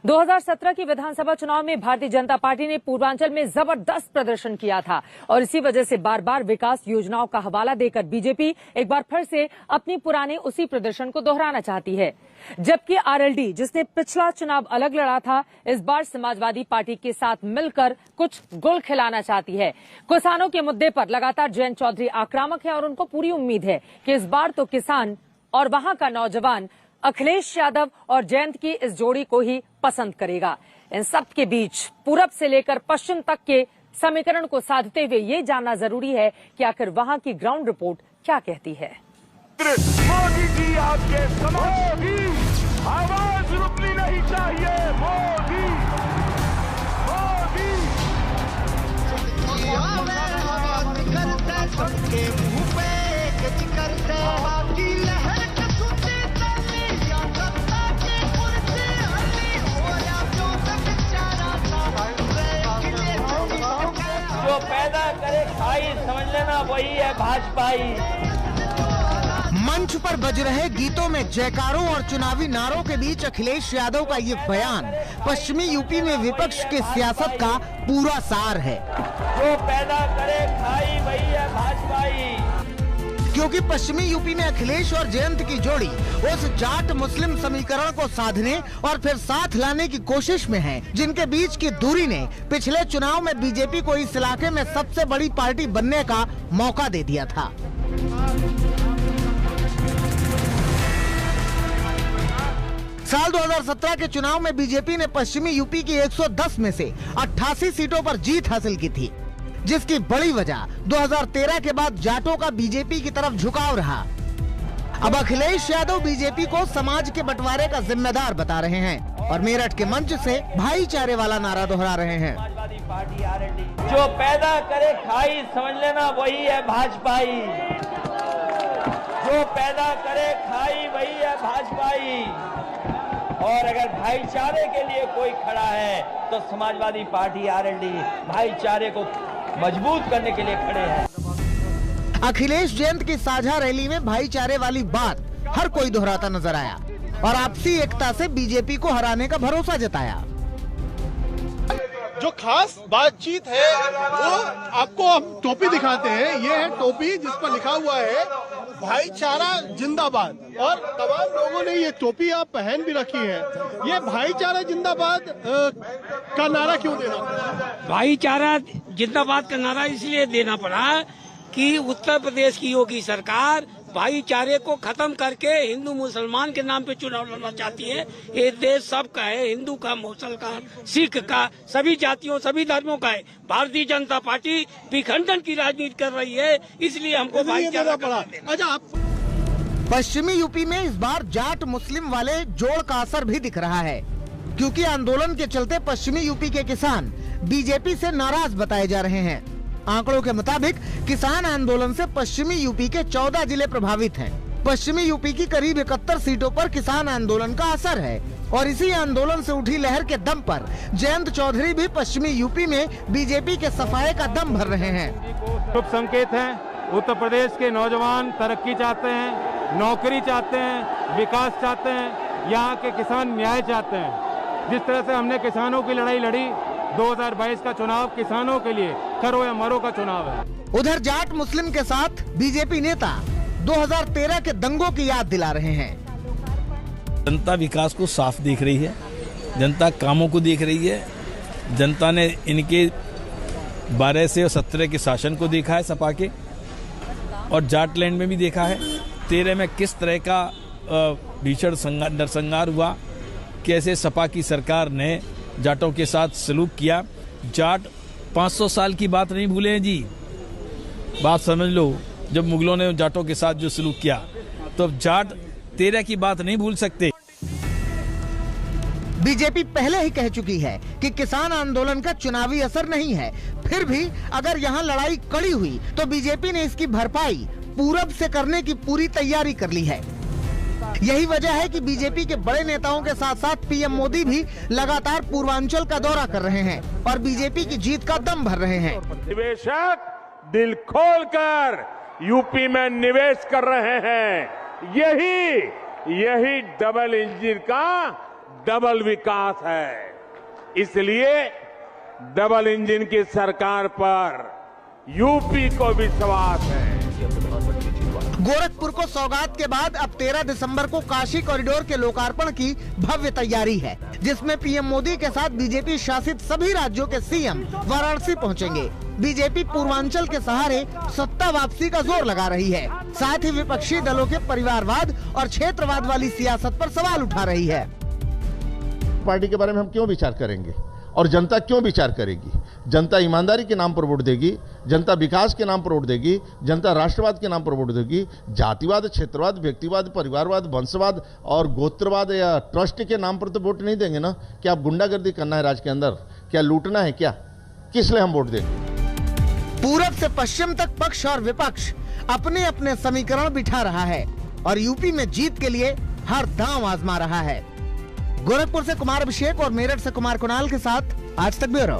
2017 की विधानसभा चुनाव में भारतीय जनता पार्टी ने पूर्वांचल में जबरदस्त प्रदर्शन किया था और इसी वजह से बार बार विकास योजनाओं का हवाला देकर बीजेपी एक बार फिर से अपनी पुराने उसी प्रदर्शन को दोहराना चाहती है। जबकि आरएलडी, जिसने पिछला चुनाव अलग लड़ा था, इस बार समाजवादी पार्टी के साथ मिलकर कुछ गुल खिलाना चाहती है। किसानों के मुद्दे पर लगातार जयंत चौधरी आक्रामक है और उनको पूरी उम्मीद है कि इस बार तो किसान और वहां का नौजवान अखिलेश यादव और जयंत की इस जोड़ी को ही पसंद करेगा। इन सब के बीच पूरब से लेकर पश्चिम तक के समीकरण को साधते हुए ये जानना जरूरी है कि आखिर वहां की ग्राउंड रिपोर्ट क्या कहती है। मोदी जी आपके समोगी आवाज रुकनी नहीं चाहिए। मोदी मोदी सबके मुंह पे जिक्र से बाकी लहर जो पैदा करे खाई, समझ लेना वही है भाजपाई। मंच पर बज रहे गीतों में जयकारों और चुनावी नारों के बीच अखिलेश यादव का ये बयान पश्चिमी यूपी में विपक्ष की सियासत का पूरा सार है। जो पैदा करे खाई वही है भाजपाई। क्योंकि पश्चिमी यूपी में अखिलेश और जयंत की जोड़ी उस जाट मुस्लिम समीकरण को साधने और फिर साथ लाने की कोशिश में है, जिनके बीच की दूरी ने पिछले चुनाव में बीजेपी को इस इलाके में सबसे बड़ी पार्टी बनने का मौका दे दिया था। साल 2017 के चुनाव में बीजेपी ने पश्चिमी यूपी की 110 में से 88 सीटों पर जीत हासिल की थी, जिसकी बड़ी वजह 2013 के बाद जाटों का बीजेपी की तरफ झुकाव रहा। अब अखिलेश यादव बीजेपी को समाज के बंटवारे का जिम्मेदार बता रहे हैं और मेरठ के मंच से भाईचारे वाला नारा दोहरा रहे हैं। समाजवादी पार्टी आरएलडी जो पैदा करे खाई, समझ लेना वही है भाजपाई। जो पैदा करे खाई वही है भाजपाई। और अगर भाईचारे के लिए कोई खड़ा है तो समाजवादी पार्टी आरएलडी भाईचारे को मजबूत करने के लिए खड़े हैं। अखिलेश जयंत की साझा रैली में भाईचारे वाली बात हर कोई दोहराता नजर आया और आपसी एकता से बीजेपी को हराने का भरोसा जताया। जो खास बातचीत है वो आपको हम टोपी दिखाते हैं। ये है टोपी जिस पर लिखा हुआ है भाईचारा जिंदाबाद, और तमाम लोगों ने ये टोपी आप पहन भी रखी है। ये भाईचारा जिंदाबाद का नारा क्यों देना पड़ा? भाईचारा जिंदाबाद का नारा इसलिए देना पड़ा कि उत्तर प्रदेश की योगी सरकार भाईचारे को खत्म करके हिंदू मुसलमान के नाम पे चुनाव लड़ना चाहती है। ये देश सबका है, हिंदू का, मुसलमान का, सिख का, सभी जातियों सभी धर्मों का है। भारतीय जनता पार्टी विखंडन की राजनीति कर रही है, इसलिए हमको भाईचारा पड़ा। अच्छा, आप पश्चिमी यूपी में इस बार जाट मुस्लिम वाले जोड़ का असर भी दिख रहा है, क्योंकि आंदोलन के चलते पश्चिमी यूपी के किसान बीजेपी से नाराज बताए जा रहे हैं। आंकड़ों के मुताबिक किसान आंदोलन से पश्चिमी यूपी के 14 जिले प्रभावित हैं। पश्चिमी यूपी की करीब 71 सीटों पर किसान आंदोलन का असर है और इसी आंदोलन से उठी लहर के दम पर जयंत चौधरी भी पश्चिमी यूपी में बीजेपी के सफाये का दम भर रहे हैं। शुभ संकेत है। उत्तर प्रदेश के नौजवान तरक्की चाहते हैं, नौकरी चाहते हैं, विकास चाहते हैं, यहाँ के किसान न्याय चाहते हैं। जिस तरह से हमने किसानों की लड़ाई लड़ी, 2022 का चुनाव किसानों के लिए करो या मरो का चुनाव है। उधर जाट मुस्लिम के साथ बीजेपी नेता 2013 के दंगों की याद दिला रहे हैं। जनता विकास को साफ देख रही है, जनता कामों को देख रही है। जनता ने इनके 12 से 17 के शासन को देखा है सपा के, और जाटलैंड में भी देखा है। 13 में किस तरह का भीषण नरसंहार हुआ, कैसे सपा की सरकार ने जाटों के साथ सलूक किया। जाट 500 साल की बात नहीं भूले हैं जी, बात समझ लो। जब मुगलों ने जाटों के साथ जो सलूक किया, तो जाट 13 की बात नहीं भूल सकते। बीजेपी पहले ही कह चुकी है कि किसान आंदोलन का चुनावी असर नहीं है। फिर भी अगर यहाँ लड़ाई कड़ी हुई तो बीजेपी ने इसकी भरपाई पूरब से करने की पूरी तैयारी कर ली है। यही वजह है कि बीजेपी के बड़े नेताओं के साथ साथ पीएम मोदी भी लगातार पूर्वांचल का दौरा कर रहे हैं और बीजेपी की जीत का दम भर रहे हैं। निवेशक दिल खोलकर यूपी में निवेश कर रहे हैं। यही डबल इंजन का डबल विकास है। इसलिए डबल इंजन की सरकार पर यूपी को विश्वास है। गोरखपुर को सौगात के बाद अब 13 दिसंबर को काशी कॉरिडोर के लोकार्पण की भव्य तैयारी है, जिसमें पीएम मोदी के साथ बीजेपी शासित सभी राज्यों के सीएम वाराणसी पहुंचेंगे। बीजेपी पूर्वांचल के सहारे सत्ता वापसी का जोर लगा रही है, साथ ही विपक्षी दलों के परिवारवाद और क्षेत्रवाद वाली सियासत पर सवाल उठा रही है। पार्टी के बारे में हम क्यों विचार करेंगे और जनता क्यों विचार करेगी? जनता ईमानदारी के नाम पर वोट देगी, जनता विकास के नाम पर वोट देगी, जनता राष्ट्रवाद के नाम पर वोट देगी। जातिवाद, क्षेत्रवाद, व्यक्तिवाद, परिवारवाद, वंशवाद और गोत्रवाद या ट्रस्ट के नाम पर तो वोट नहीं देंगे ना। क्या आप गुंडागर्दी करना है राज्य के अंदर? क्या लूटना है? क्या किस लिए हम वोट देंगे? पूरब से पश्चिम तक पक्ष और विपक्ष अपने अपने समीकरण बिठा रहा है और यूपी में जीत के लिए हर दांव आजमा रहा है। गोरखपुर से कुमार अभिषेक और मेरठ से कुमार कुणाल के साथ आज तक ब्यूरो।